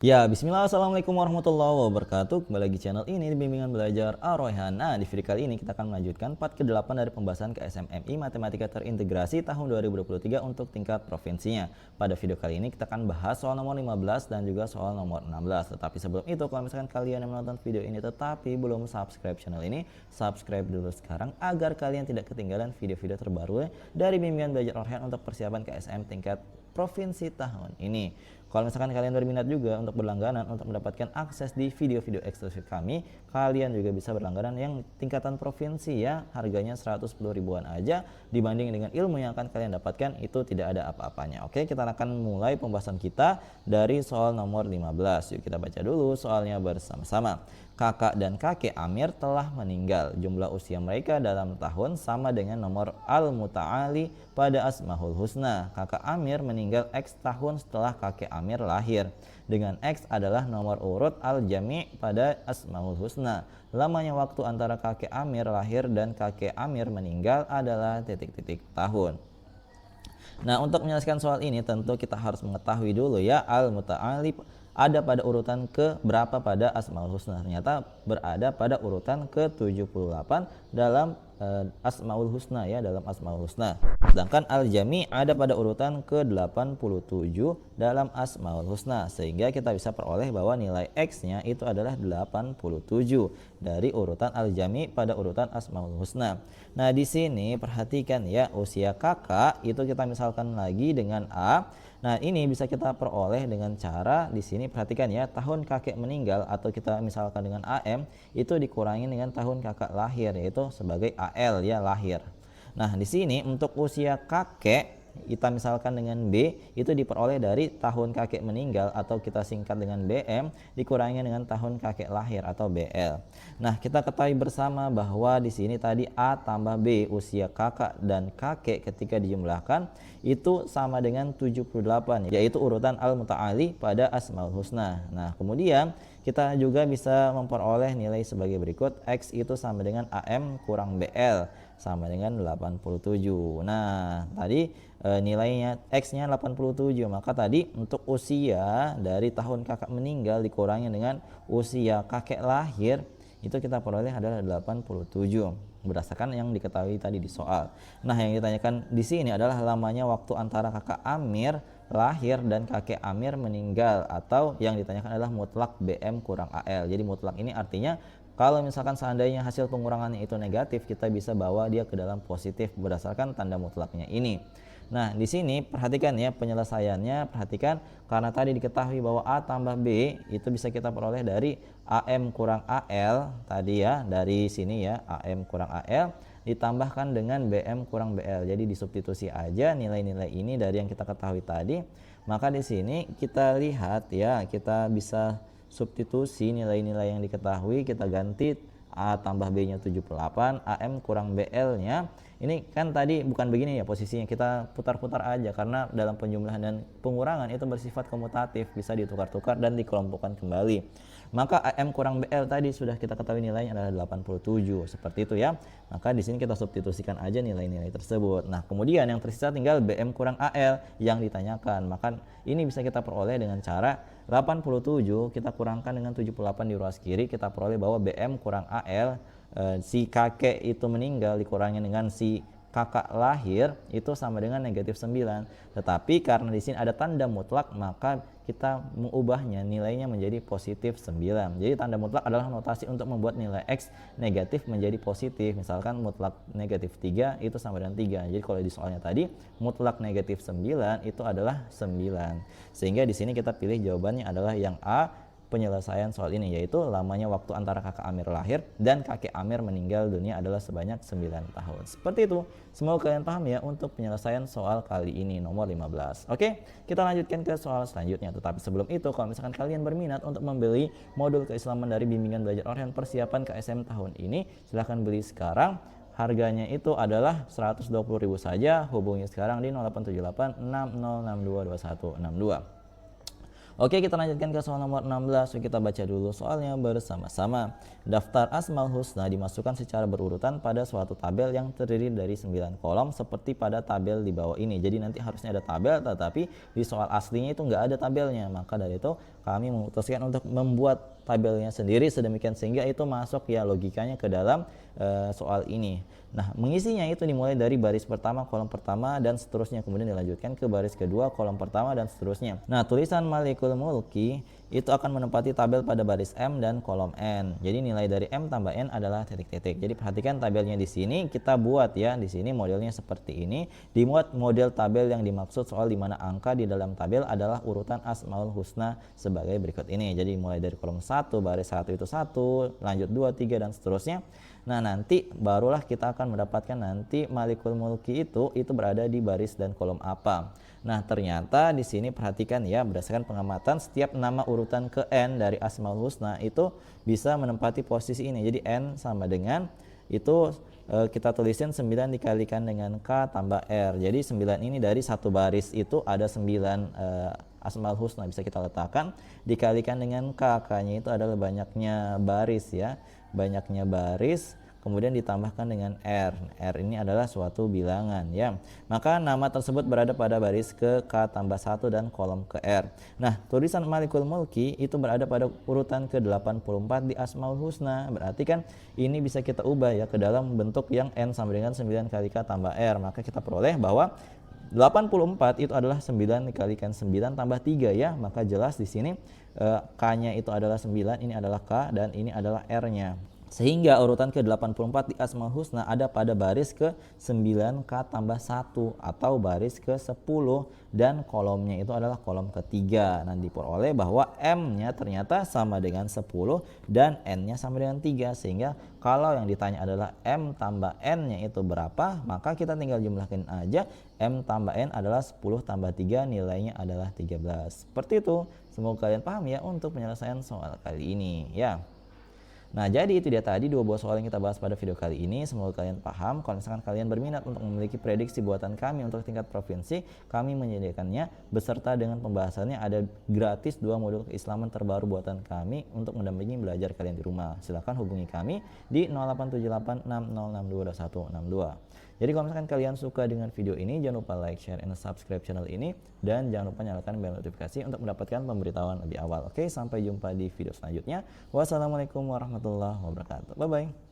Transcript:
Ya, bismillah, assalamualaikum warahmatullahi wabarakatuh. Kembali lagi channel ini di Bimbingan Belajar Ar-Rayhan. Nah, di video kali ini kita akan melanjutkan part ke-8 dari pembahasan KSMMI Matematika Terintegrasi tahun 2023 untuk tingkat provinsinya. Pada video kali ini kita akan bahas soal nomor 15 dan juga soal nomor 16. Tetapi sebelum itu, kalau misalkan kalian yang menonton video ini tetapi belum subscribe channel ini, subscribe dulu sekarang agar kalian tidak ketinggalan video-video terbaru dari Bimbingan Belajar Ar-Rayhan untuk persiapan KSM tingkat provinsi tahun ini. Kalau misalkan kalian berminat juga untuk berlangganan untuk mendapatkan akses di video-video eksklusif kami, kalian juga bisa berlangganan yang tingkatan provinsi ya, harganya 110 ribuan aja, dibanding dengan ilmu yang akan kalian dapatkan itu tidak ada apa-apanya. Oke, kita akan mulai pembahasan kita dari soal nomor 15. Yuk kita baca dulu soalnya bersama-sama. Kakak dan kakek Amir telah meninggal. Jumlah usia mereka dalam tahun sama dengan nomor al-muta'ali pada Asmaul Husna. Kakak Amir meninggal X tahun setelah kakek Amir lahir. Dengan X adalah nomor urut al-jami' pada Asmaul Husna. Lamanya waktu antara kakek Amir lahir dan kakek Amir meninggal adalah titik-titik tahun. Nah, untuk menyelesaikan soal ini tentu kita harus mengetahui dulu ya al-muta'ali ada pada urutan ke berapa pada Asmaul Husna. Ternyata berada pada urutan ke-78 dalam Asmaul Husna ya, dalam Asmaul Husna. Sedangkan Al-Jami ada pada urutan ke-87 dalam Asmaul Husna, sehingga kita bisa peroleh bahwa nilai X-nya itu adalah 87 dari urutan Al-Jami pada urutan Asmaul Husna. Nah, di sini perhatikan ya, usia kakak itu kita misalkan lagi dengan A. Nah, ini bisa kita peroleh dengan cara di sini perhatikan ya, tahun kakek meninggal atau kita misalkan dengan AM itu dikurangi dengan tahun kakak lahir, yaitu sebagai AL ya, lahir. Nah, di sini untuk usia kakek kita misalkan dengan B itu diperoleh dari tahun kakek meninggal atau kita singkat dengan BM dikurangi dengan tahun kakek lahir atau BL. Nah, kita ketahui bersama bahwa di sini tadi A tambah B usia kakak dan kakek ketika dijumlahkan itu sama dengan 78, yaitu urutan al-muta'ali pada Asmaul Husna. Nah, kemudian kita juga bisa memperoleh nilai sebagai berikut. X itu sama dengan AM kurang BL sama dengan 87. Nah, tadi nilainya X-nya 87, maka tadi untuk usia dari tahun kakak meninggal dikurangi dengan usia kakek lahir itu kita peroleh adalah 87 berdasarkan yang diketahui tadi di soal. Nah, yang ditanyakan di sini adalah lamanya waktu antara kakak Amir lahir dan kakek Amir meninggal, atau yang ditanyakan adalah mutlak BM kurang AL. Jadi mutlak ini artinya kalau misalkan seandainya hasil pengurangannya itu negatif, kita bisa bawa dia ke dalam positif berdasarkan tanda mutlaknya ini. Nah, di sini perhatikan ya penyelesaiannya, perhatikan karena tadi diketahui bahwa A tambah B itu bisa kita peroleh dari AM kurang AL tadi ya, dari sini ya, AM kurang AL ditambahkan dengan BM kurang BL. Jadi disubstitusi aja nilai-nilai ini dari yang kita ketahui tadi. Maka di sini kita lihat ya, kita bisa substitusi nilai-nilai yang diketahui, kita ganti A tambah B nya 78, AM kurang BL nya ini kan tadi bukan begini ya posisinya, kita putar-putar aja karena dalam penjumlahan dan pengurangan itu bersifat komutatif, bisa ditukar-tukar dan dikelompokkan kembali. Maka AM kurang BL tadi sudah kita ketahui nilainya adalah 87, seperti itu ya. Maka di sini kita substitusikan aja nilai-nilai tersebut. Nah, kemudian yang tersisa tinggal BM kurang AL yang ditanyakan. Maka ini bisa kita peroleh dengan cara 87 kita kurangkan dengan 78 di ruas kiri, kita peroleh bahwa BM kurang AL si kakek itu meninggal dikurangi dengan si kakak lahir itu sama dengan negatif 9. Tetapi karena di sini ada tanda mutlak, maka kita mengubahnya nilainya menjadi positif 9. Jadi tanda mutlak adalah notasi untuk membuat nilai X negatif menjadi positif. Misalkan mutlak negatif 3 itu sama dengan 3. Jadi kalau di soalnya tadi mutlak negatif 9 itu adalah 9. Sehingga di sini kita pilih jawabannya adalah yang A, penyelesaian soal ini, yaitu lamanya waktu antara kakak Amir lahir dan kakek Amir meninggal dunia adalah sebanyak 9 tahun. Seperti itu. Semoga kalian paham ya untuk penyelesaian soal kali ini nomor 15. Oke, kita lanjutkan ke soal selanjutnya. Tetapi sebelum itu, kalau misalkan kalian berminat untuk membeli modul keislaman dari Bimbingan Belajar Ar-Rayhan persiapan KSM tahun ini, silahkan beli sekarang. Harganya itu adalah 120.000 saja. Hubungi sekarang di 0878 6062 2162. Oke, kita lanjutkan ke soal nomor 16. Kita baca dulu soalnya bersama-sama. Daftar Asmaul Husna dimasukkan secara berurutan pada suatu tabel yang terdiri dari 9 kolom seperti pada tabel di bawah ini. Jadi nanti harusnya ada tabel, tetapi di soal aslinya itu nggak ada tabelnya. Maka dari itu kami memutuskan untuk membuat tabelnya sendiri sedemikian sehingga itu masuk ya logikanya ke dalam soal ini. Nah, mengisinya itu dimulai dari baris pertama, kolom pertama dan seterusnya, kemudian dilanjutkan ke baris kedua, kolom pertama dan seterusnya. Nah, tulisan Malikul Mulki itu akan menempati tabel pada baris M dan kolom N. Jadi nilai dari M tambah N adalah titik-titik. Jadi perhatikan tabelnya di sini kita buat ya. Di sini modelnya seperti ini. Dimuat model tabel yang dimaksud soal di mana angka di dalam tabel adalah urutan Asmaul Husna sebagai berikut ini. Jadi mulai dari kolom 1, baris 1 itu 1, lanjut 2, 3 dan seterusnya. Nah, nanti barulah kita akan mendapatkan nanti Malikul Mulki itu berada di baris dan kolom apa. Nah, ternyata di sini perhatikan ya, berdasarkan pengamatan setiap nama urutan ke N dari Asmaul Husna itu bisa menempati posisi ini. Jadi N sama dengan itu kita tulisin 9 dikalikan dengan K tambah R. Jadi 9 ini dari satu baris itu ada 9 Asmaul Husna bisa kita letakkan dikalikan dengan K. K-nya itu adalah banyaknya baris ya. Banyaknya baris kemudian ditambahkan dengan R. R ini adalah suatu bilangan ya. Maka nama tersebut berada pada baris ke K tambah 1 dan kolom ke R. Nah, tulisan Malikul Mulki itu berada pada urutan ke-84 di Asmaul Husna. Berarti kan ini bisa kita ubah ya ke dalam bentuk yang N sama dengan 9 kali K tambah R. Maka kita peroleh bahwa 84 itu adalah 9 dikalikan 9 tambah 3 ya. Maka jelas di sini K-nya itu adalah 9, ini adalah K dan ini adalah R-nya. Sehingga urutan ke-84 di Asmaul Husna ada pada baris ke-9K tambah 1 atau baris ke-10 dan kolomnya itu adalah kolom ketiga. Nah, diperoleh bahwa M-nya ternyata sama dengan 10 dan N-nya sama dengan 3. Sehingga kalau yang ditanya adalah M tambah N-nya itu berapa, maka kita tinggal jumlahkan aja. M tambah N adalah 10 tambah 3, nilainya adalah 13. Seperti itu. Semoga kalian paham ya untuk penyelesaian soal kali ini ya. Nah, jadi itu dia tadi 2 buah soal yang kita bahas pada video kali ini. Semoga kalian paham. Kalau misalkan kalian berminat untuk memiliki prediksi buatan kami untuk tingkat provinsi, kami menyediakannya beserta dengan pembahasannya. Ada gratis 2 modul keislaman terbaru buatan kami untuk mendampingi belajar kalian di rumah. Silahkan hubungi kami di 08786062. Jadi kalau misalkan kalian suka dengan video ini, jangan lupa like, share, and subscribe channel ini. Dan jangan lupa nyalakan bel notifikasi untuk mendapatkan pemberitahuan lebih awal. Oke, sampai jumpa di video selanjutnya. Wassalamualaikum warahmatullahi wabarakatuh. Bye-bye.